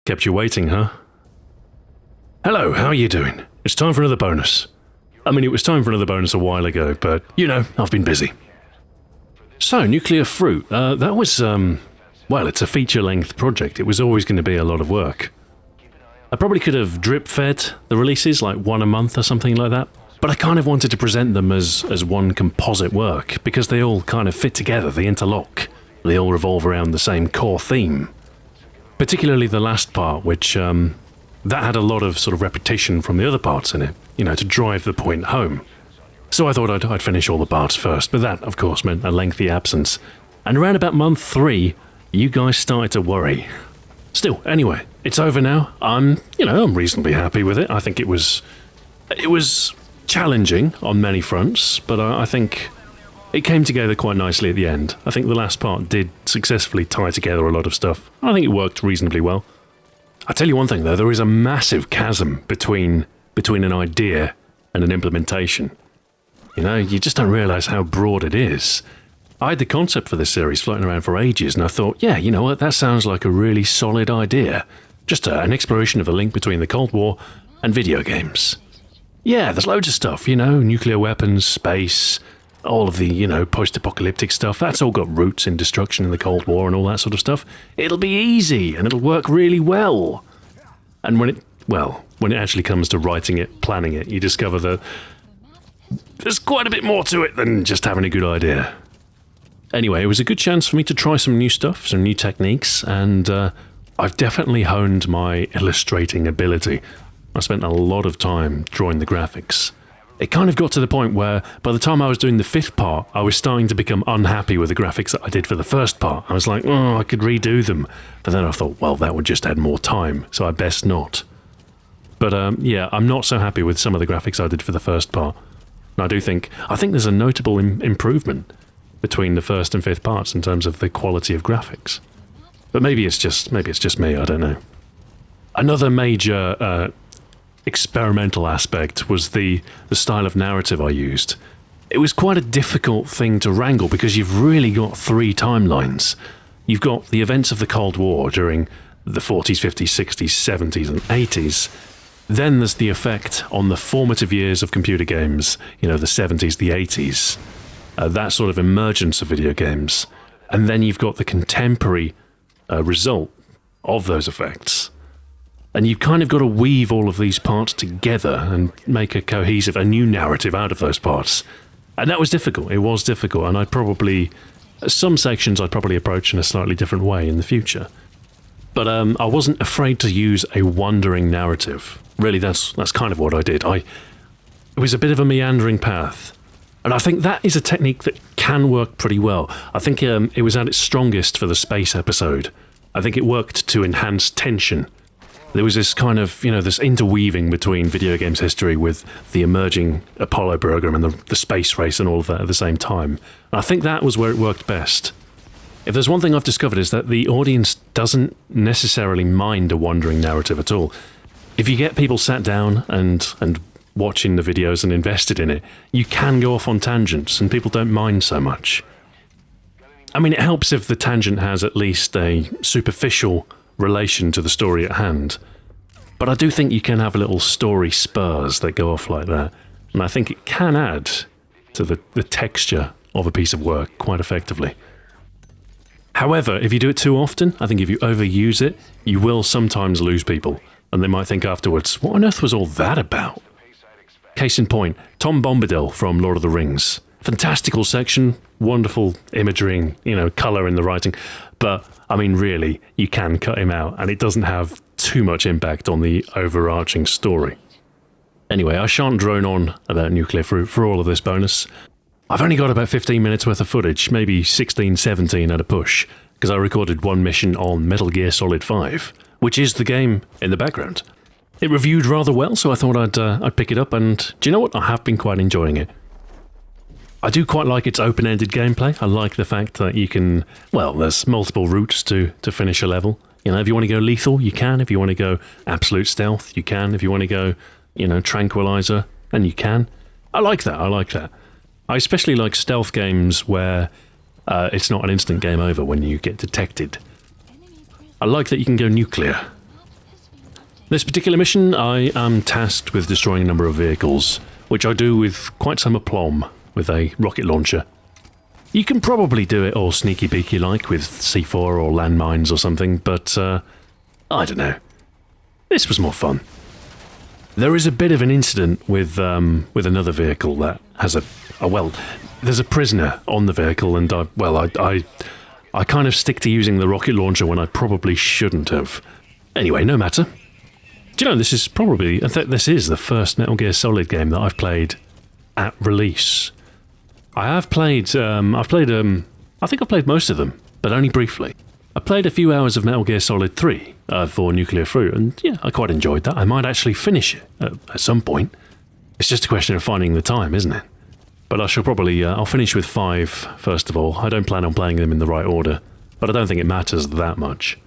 Kept you waiting, huh? Hello, how are you doing? It's time for another bonus. I mean, it was time for another bonus a while ago, but, you know, I've been busy. So, Nuclear Fruit, that was, well, it's a feature-length project. It was always going to be a lot of work. I probably could have drip-fed the releases, like one a month or something like that, but I kind of wanted to present them as one composite work, because they all kind of fit together, they interlock. They all revolve around the same core theme. Particularly the last part, which, that had a lot of sort of repetition from the other parts in it, you know, to drive the point home. So I thought I'd finish all the parts first, but that, of course, meant a lengthy absence. And around about month 3, you guys started to worry. Still, anyway, it's over now. I'm reasonably happy with it. I think it was challenging on many fronts, but I think it came together quite nicely at the end. I think the last part did successfully tie together a lot of stuff. I think it worked reasonably well. I'll tell you one thing though, there is a massive chasm between an idea and an implementation. You know, you just don't realise how broad it is. I had the concept for this series floating around for ages, and I thought, yeah, you know what, that sounds like a really solid idea. Just an exploration of the link between the Cold War and video games. Yeah, there's loads of stuff, you know, nuclear weapons, space, all of the, you know, post-apocalyptic stuff. That's all got roots in destruction in the Cold War and all that sort of stuff. It'll be easy, and it'll work really well. And when it actually comes to writing it, planning it, you discover that there's quite a bit more to it than just having a good idea. Anyway, it was a good chance for me to try some new stuff, some new techniques, and I've definitely honed my illustrating ability. I spent a lot of time drawing the graphics. It kind of got to the point where, by the time I was doing the 5th part, I was starting to become unhappy with the graphics that I did for the first part. I was like, oh, I could redo them. But then I thought, well, that would just add more time, so I best not. But yeah, I'm not so happy with some of the graphics I did for the first part. And I think there's a notable improvement between the 1st and 5th parts in terms of the quality of graphics. But maybe it's just me, I don't know. Another major experimental aspect was the style of narrative I used. It was quite a difficult thing to wrangle because you've really got 3 timelines. You've got the events of the Cold War during the 40s, 50s, 60s, 70s and 80s. Then there's the effect on the formative years of computer games, you know, the 70s, the 80s, that sort of emergence of video games. And then you've got the contemporary result of those effects. And you've kind of got to weave all of these parts together and make a new narrative out of those parts. And that was difficult. It was difficult. And some sections I'd probably approach in a slightly different way in the future. But I wasn't afraid to use a wandering narrative. Really, that's kind of what I did. It was a bit of a meandering path. And I think that is a technique that can work pretty well. I think it was at its strongest for the space episode. I think it worked to enhance tension. There was this kind of, you know, this interweaving between video games history with the emerging Apollo program and the space race and all of that at the same time. And I think that was where it worked best. If there's one thing I've discovered is that the audience doesn't necessarily mind a wandering narrative at all. If you get people sat down and watching the videos and invested in it, you can go off on tangents and people don't mind so much. I mean, it helps if the tangent has at least a superficial relation to the story at hand. But I do think you can have little story spurs that go off like that. And I think it can add to the texture of a piece of work quite effectively. However, if you do it too often, I think if you overuse it, you will sometimes lose people. And they might think afterwards, what on earth was all that about? Case in point, Tom Bombadil from Lord of the Rings. Fantastical section, wonderful imagery, you know, colour in the writing. But, I mean, really, you can cut him out, and it doesn't have too much impact on the overarching story. Anyway, I shan't drone on about Nuclear Fruit for all of this bonus. I've only got about 15 minutes worth of footage, maybe 16, 17 at a push, because I recorded one mission on Metal Gear Solid 5, which is the game in the background. It reviewed rather well, so I thought I'd pick it up, and do you know what? I have been quite enjoying it. I do quite like its open-ended gameplay. I like the fact that you can, well, there's multiple routes to finish a level. You know, if you want to go lethal, you can. If you want to go absolute stealth, you can. If you want to go, you know, tranquilizer, then you can. I like that. I especially like stealth games where it's not an instant game over when you get detected. I like that you can go nuclear. This particular mission, I am tasked with destroying a number of vehicles, which I do with quite some aplomb with a rocket launcher. You can probably do it all sneaky-beaky like with C4 or landmines or something, but I don't know. This was more fun. There is a bit of an incident with another vehicle that has there's a prisoner on the vehicle, and I kind of stick to using the rocket launcher when I probably shouldn't have. Anyway, no matter. Do you know, this is the first Metal Gear Solid game that I've played at release. I think I've played most of them, but only briefly. I played a few hours of Metal Gear Solid 3 for Nuclear Fruit, and yeah, I quite enjoyed that. I might actually finish it at some point. It's just a question of finding the time, isn't it? But I shall probably, I'll finish with 5 first of all. I don't plan on playing them in the right order, but I don't think it matters that much.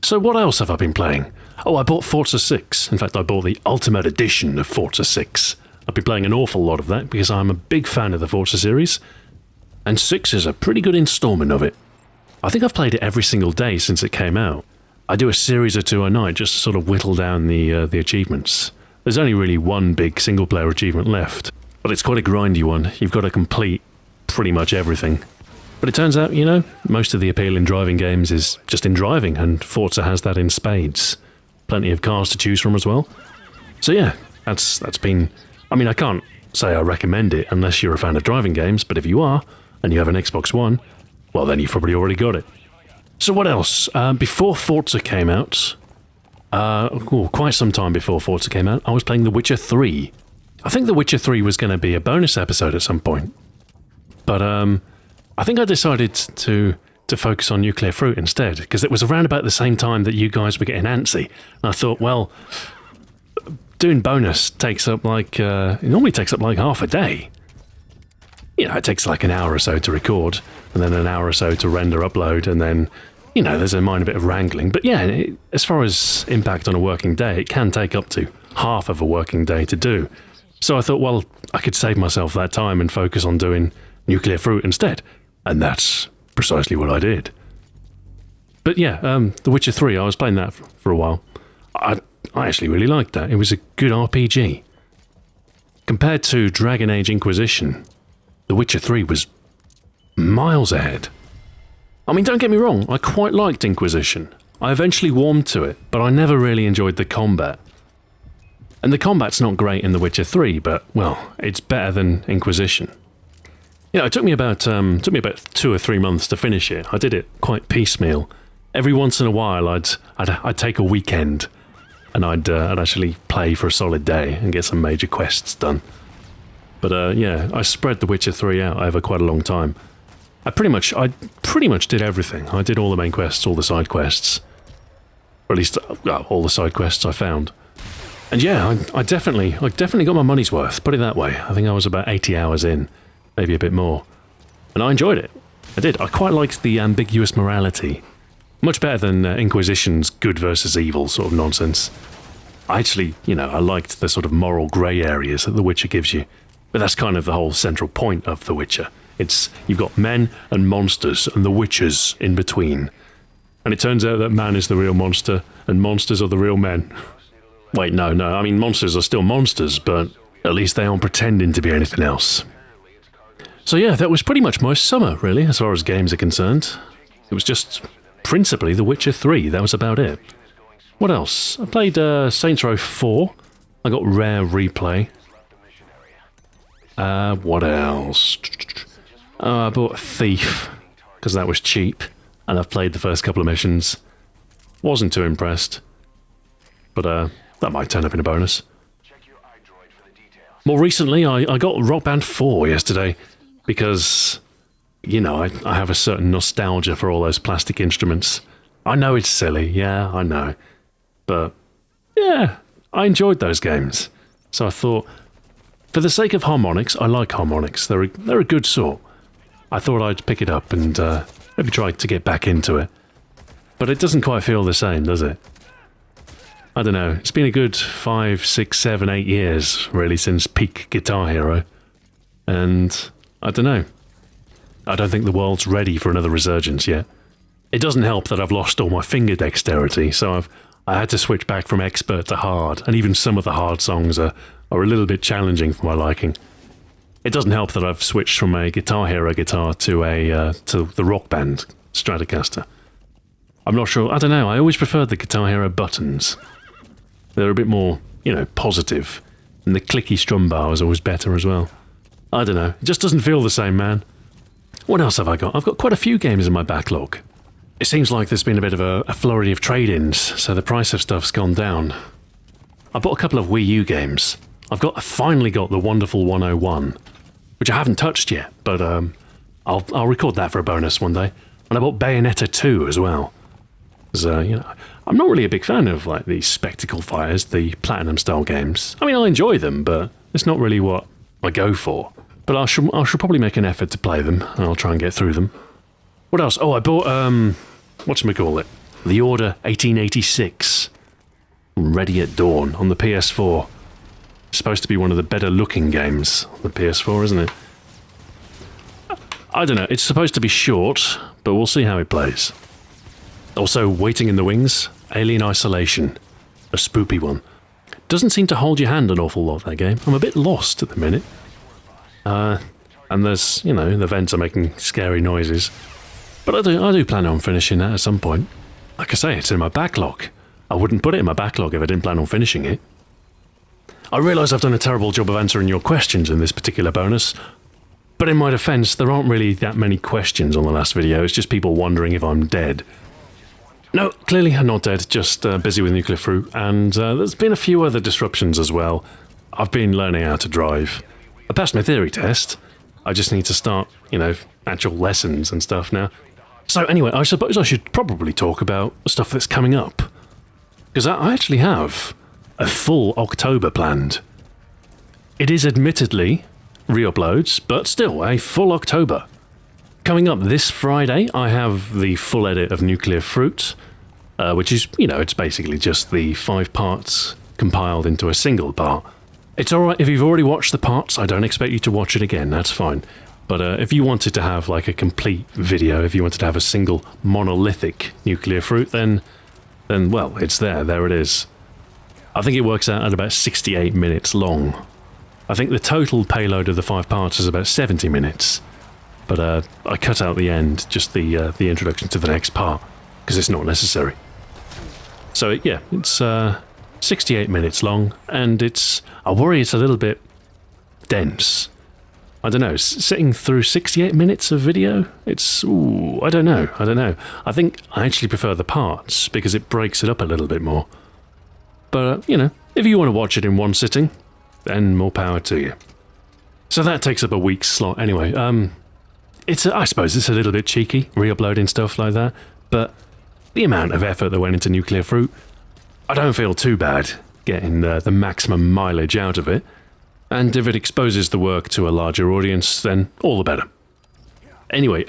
So what else have I been playing? Oh, I bought Forza 6. In fact, I bought the Ultimate Edition of Forza 6. I've been playing an awful lot of that because I'm a big fan of the Forza series, and 6 is a pretty good installment of it. I think I've played it every single day since it came out. I do a series or 2 a night just to sort of whittle down the achievements. There's only really one big single-player achievement left, but it's quite a grindy one. You've got to complete pretty much everything. But it turns out, most of the appeal in driving games is just in driving, and Forza has that in spades. Plenty of cars to choose from as well. So yeah, that's been... I mean, I can't say I recommend it unless you're a fan of driving games, but if you are, and you have an Xbox One, well then you've probably already got it. So what else? Before Forza came out, quite some time before Forza came out, I was playing The Witcher 3. I think The Witcher 3 was going to be a bonus episode at some point. But I think I decided to focus on Nuclear Fruit instead, because it was around about the same time that you guys were getting antsy. And I thought, well, doing bonus takes up it normally takes up like half a day. It takes like an hour or so to record, and then an hour or so to render, upload, and then, there's a minor bit of wrangling. But yeah, as far as impact on a working day, it can take up to half of a working day to do. So I thought, well, I could save myself that time and focus on doing Nuclear Fruit instead. And that's precisely what I did. But yeah, The Witcher 3, I was playing that for a while. I actually really liked that. It was a good RPG. Compared to Dragon Age Inquisition, The Witcher 3 was miles ahead. I mean, don't get me wrong, I quite liked Inquisition. I eventually warmed to it, but I never really enjoyed the combat. And the combat's not great in The Witcher 3, but, well, it's better than Inquisition. It took me about 2 or 3 months to finish it. I did it quite piecemeal. Every once in a while, I'd take a weekend, and I'd actually play for a solid day and get some major quests done. But yeah, I spread The Witcher 3 out over quite a long time. I pretty much did everything. I did all the main quests, all the side quests. Or at least all the side quests I found. And yeah, I definitely got my money's worth, put it that way. I think I was about 80 hours in, maybe a bit more. And I enjoyed it. I did. I quite liked the ambiguous morality. Much better than Inquisition's good versus evil sort of nonsense. I actually, I liked the sort of moral grey areas that The Witcher gives you. But that's kind of the whole central point of The Witcher. You've got men and monsters and the witchers in between. And it turns out that man is the real monster and monsters are the real men. Wait, no, I mean monsters are still monsters, but at least they aren't pretending to be anything else. So yeah, that was pretty much my summer, really, as far as games are concerned. It was just principally The Witcher 3, that was about it. What else? I played Saints Row 4. I got Rare Replay. What else? I bought Thief, because that was cheap, and I've played the first couple of missions. Wasn't too impressed, but that might turn up in a bonus. More recently, I got Rock Band 4 yesterday, because, I have a certain nostalgia for all those plastic instruments. I know it's silly, yeah, I know. But, yeah, I enjoyed those games. So I thought, for the sake of harmonics, I like harmonics. They're a good sort. I thought I'd pick it up and maybe try to get back into it. But it doesn't quite feel the same, does it? I don't know. It's been a good 5, 6, 7, 8 years, really, since peak Guitar Hero. And I don't know. I don't think the world's ready for another resurgence yet. It doesn't help that I've lost all my finger dexterity, so I had to switch back from expert to hard, and even some of the hard songs are a little bit challenging for my liking. It doesn't help that I've switched from a Guitar Hero guitar to the Rock Band Stratocaster. I'm not sure, I don't know, I always preferred the Guitar Hero buttons. They're a bit more, positive, and the clicky strum bar was always better as well. I don't know, it just doesn't feel the same, man. What else have I got? I've got quite a few games in my backlog. It seems like there's been a bit of a flurry of trade-ins, so the price of stuff's gone down. I bought a couple of Wii U games. I finally got the Wonderful 101, which I haven't touched yet, but I'll record that for a bonus one day. And I bought Bayonetta 2 as well. I'm not really a big fan of like the spectacle fires, the Platinum-style games. I mean, I enjoy them, but it's not really what I go for. But I should probably make an effort to play them, and I'll try and get through them. What else? Oh, I bought, whatchamacallit? The Order 1886. Ready at Dawn on the PS4. Supposed to be one of the better looking games on the PS4, isn't it? I don't know, it's supposed to be short, but we'll see how it plays. Also, waiting in the wings, Alien Isolation. A spoopy one. Doesn't seem to hold your hand an awful lot, that game. I'm a bit lost at the minute. And there's, the vents are making scary noises. But I do plan on finishing that at some point. Like I say, it's in my backlog. I wouldn't put it in my backlog if I didn't plan on finishing it. I realise I've done a terrible job of answering your questions in this particular bonus, but in my defence, there aren't really that many questions on the last video, it's just people wondering if I'm dead. No, clearly I'm not dead, just busy with nuclear fruit, and there's been a few other disruptions as well. I've been learning how to drive. I passed my theory test, I just need to start, actual lessons and stuff now. So anyway, I suppose I should probably talk about stuff that's coming up, because I actually have a full October planned. It is admittedly re-uploads, but still a full October. Coming up this Friday, I have the full edit of Nuclear Fruit, which is, it's basically just the 5 parts compiled into a single part. It's alright if you've already watched the parts, I don't expect you to watch it again, that's fine. But if you wanted to have like a complete video, if you wanted to have a single monolithic Nuclear Fruit, then well, it's there it is. I think it works out at about 68 minutes long. I think the total payload of the 5 parts is about 70 minutes. But I cut out the end, just the introduction to the next part, because it's not necessary. So yeah, it's 68 minutes long, and I worry it's a little bit dense. I don't know, sitting through 68 minutes of video, I don't know. I think I actually prefer the parts, because it breaks it up a little bit more. But, if you want to watch it in one sitting, then more power to you. So that takes up a week's slot anyway. I suppose it's a little bit cheeky, re-uploading stuff like that, but the amount of effort that went into Nuclear Fruit, I don't feel too bad getting the maximum mileage out of it, and if it exposes the work to a larger audience, then all the better. Anyway,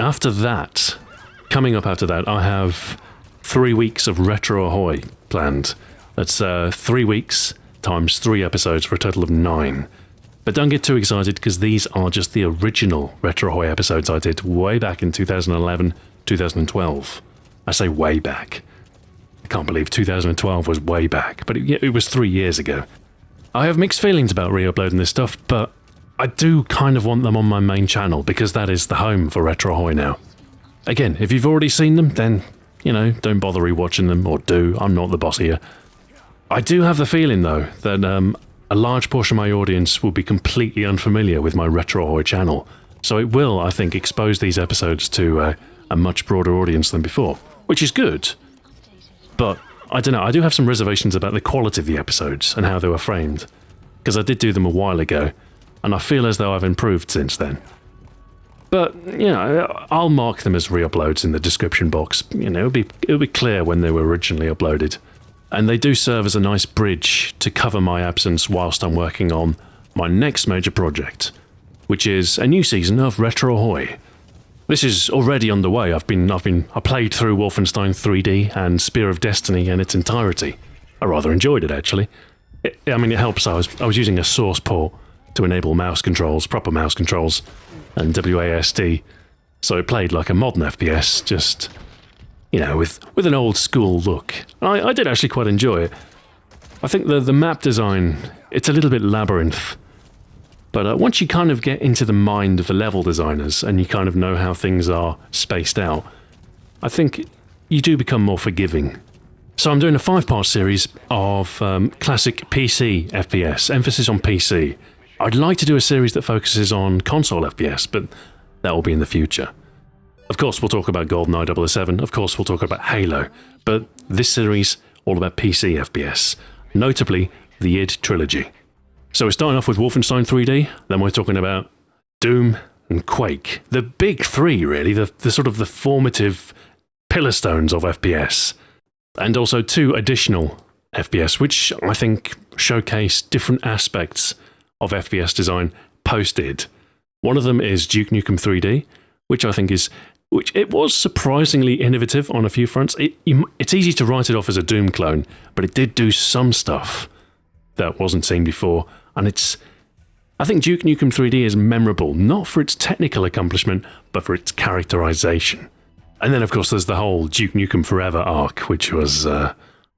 coming up after that, I have 3 weeks of Retro Ahoy planned. That's 3 weeks times 3 episodes for a total of 9. But don't get too excited, because these are just the original Retro Ahoy episodes I did way back in 2011, 2012. I say way back. I can't believe 2012 was way back, but it was 3 years ago. I have mixed feelings about re-uploading this stuff, but I do kind of want them on my main channel, because that is the home for Retro Ahoy now. Again, if you've already seen them, then, don't bother rewatching them, or do, I'm not the boss here. I do have the feeling, though, that a large portion of my audience will be completely unfamiliar with my Retro Ahoy channel, so it will, I think, expose these episodes to a much broader audience than before, which is good. But, I don't know, I do have some reservations about the quality of the episodes and how they were framed, because I did do them a while ago, and I feel as though I've improved since then. But, I'll mark them as re-uploads in the description box. It'll be clear when they were originally uploaded. And they do serve as a nice bridge to cover my absence whilst I'm working on my next major project, which is a new season of Retro Ahoy. This is already underway. I played through Wolfenstein 3D and Spear of Destiny in its entirety. I rather enjoyed it, actually. It helps. I was using a source port to enable mouse controls, proper mouse controls, and WASD, so it played like a modern FPS, just with an old school look. I did actually quite enjoy it. I think the map design, it's a little bit labyrinth. But once you kind of get into the mind of the level designers and you kind of know how things are spaced out, I think you do become more forgiving. So I'm doing a 5-part series of classic PC FPS, emphasis on PC. I'd like to do a series that focuses on console FPS, but that will be in the future. Of course, we'll talk about GoldenEye 007, of course we'll talk about Halo, but this series, all about PC FPS, notably the id Trilogy. So we're starting off with Wolfenstein 3D, then we're talking about Doom and Quake. The big three, really, the sort of the formative pillar stones of FPS. And also 2 additional FPS, which I think showcase different aspects of FPS design post-id. One of them is Duke Nukem 3D, which I think it was surprisingly innovative on a few fronts. It's easy to write it off as a Doom clone, but it did do some stuff that wasn't seen before, and I think Duke Nukem 3D is memorable, not for its technical accomplishment, but for its characterization. And then, of course, there's the whole Duke Nukem Forever arc, which was,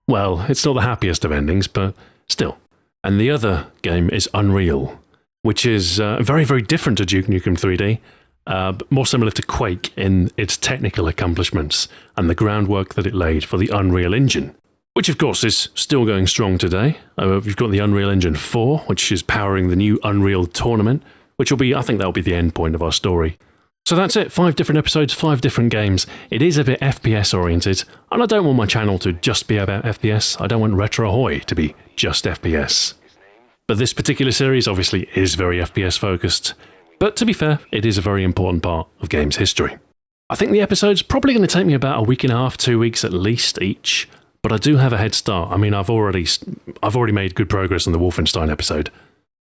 well, it's not the happiest of endings, but still. And the other game is Unreal, which is very, very different to Duke Nukem 3D, but more similar to Quake in its technical accomplishments and the groundwork that it laid for the Unreal Engine, which, of course, is still going strong today. We've got the Unreal Engine 4, which is powering the new Unreal Tournament, which will be, I think that'll be the end point of our story. So that's it, 5 different episodes, 5 different games. It is a bit FPS oriented, and I don't want my channel to just be about FPS. I don't want Retro Ahoy to be just FPS. But this particular series obviously is very FPS focused. But to be fair, it is a very important part of games history. I think the episode's probably going to take me about a week and a half, 2 weeks at least each. But I do have a head start. I mean, I've already made good progress on the Wolfenstein episode.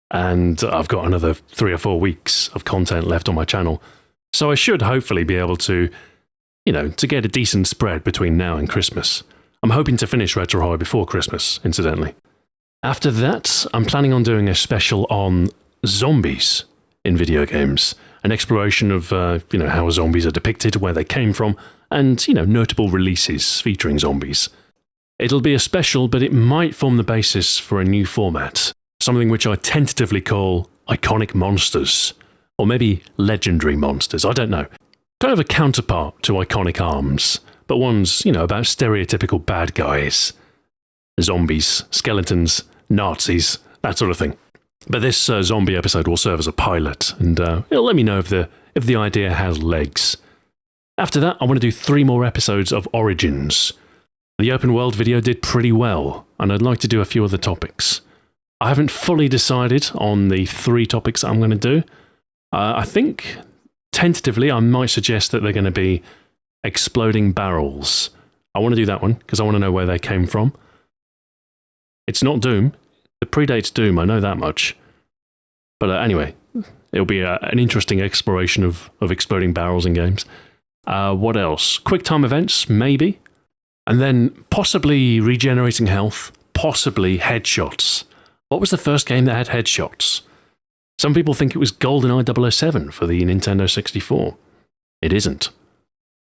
And I've got another 3 or 4 weeks of content left on my channel. So I should hopefully be able to, to get a decent spread between now and Christmas. I'm hoping to finish Retro Ahoy before Christmas, incidentally. After that, I'm planning on doing a special on zombies in video games. An exploration of, how zombies are depicted, where they came from, and, notable releases featuring zombies. It'll be a special, but it might form the basis for a new format. Something which I tentatively call Iconic Monsters. Or maybe Legendary Monsters, I don't know. Kind of a counterpart to Iconic Arms, but one's, about stereotypical bad guys. Zombies, skeletons, Nazis, that sort of thing. But this zombie episode will serve as a pilot, and it'll let me know if the idea has legs. After that, I want to do 3 more episodes of Origins. The open world video did pretty well, and I'd like to do a few other topics. I haven't fully decided on the 3 topics I'm going to do. I think, tentatively, I might suggest that they're going to be exploding barrels. I want to do that one, because I want to know where they came from. It's not Doom. It predates Doom, I know that much. But anyway, it'll be an interesting exploration of exploding barrels in games. What else? QuickTime events, maybe. And then possibly regenerating health, possibly headshots. What was the first game that had headshots? Some people think it was GoldenEye 007 for the Nintendo 64. It isn't.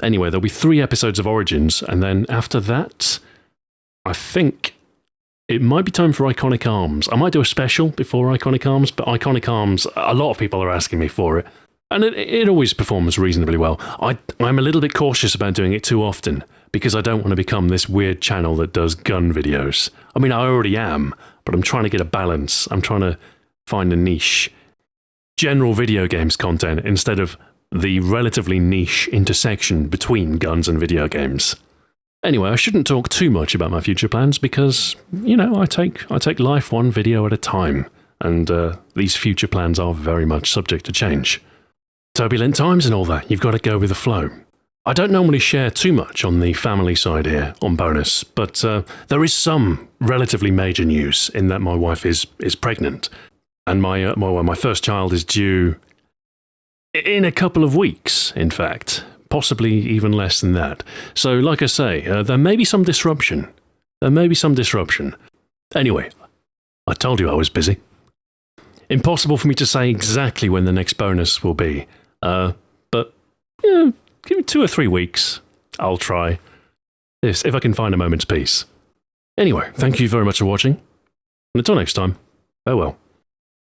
Anyway, there'll be 3 episodes of Origins, and then after that, I think it might be time for Iconic Arms. I might do a special before Iconic Arms, but Iconic Arms, a lot of people are asking me for it, and it always performs reasonably well. I'm a little bit cautious about doing it too often, because I don't want to become this weird channel that does gun videos. I mean, I already am, but I'm trying to get a balance. I'm trying to find a niche. General video games content instead of the relatively niche intersection between guns and video games. Anyway, I shouldn't talk too much about my future plans because, I take life one video at a time, and these future plans are very much subject to change. Turbulent times and all that, you've got to go with the flow. I don't normally share too much on the family side here on Bonus, but there is some relatively major news in that my wife is pregnant. And my first child is due in a couple of weeks, in fact. Possibly even less than that. So, like I say, there may be some disruption. Anyway, I told you I was busy. Impossible for me to say exactly when the next bonus will be. But, give me 2 or 3 weeks. I'll try. Yes, if I can find a moment's peace. Anyway, thank you very much for watching, and until next time, farewell.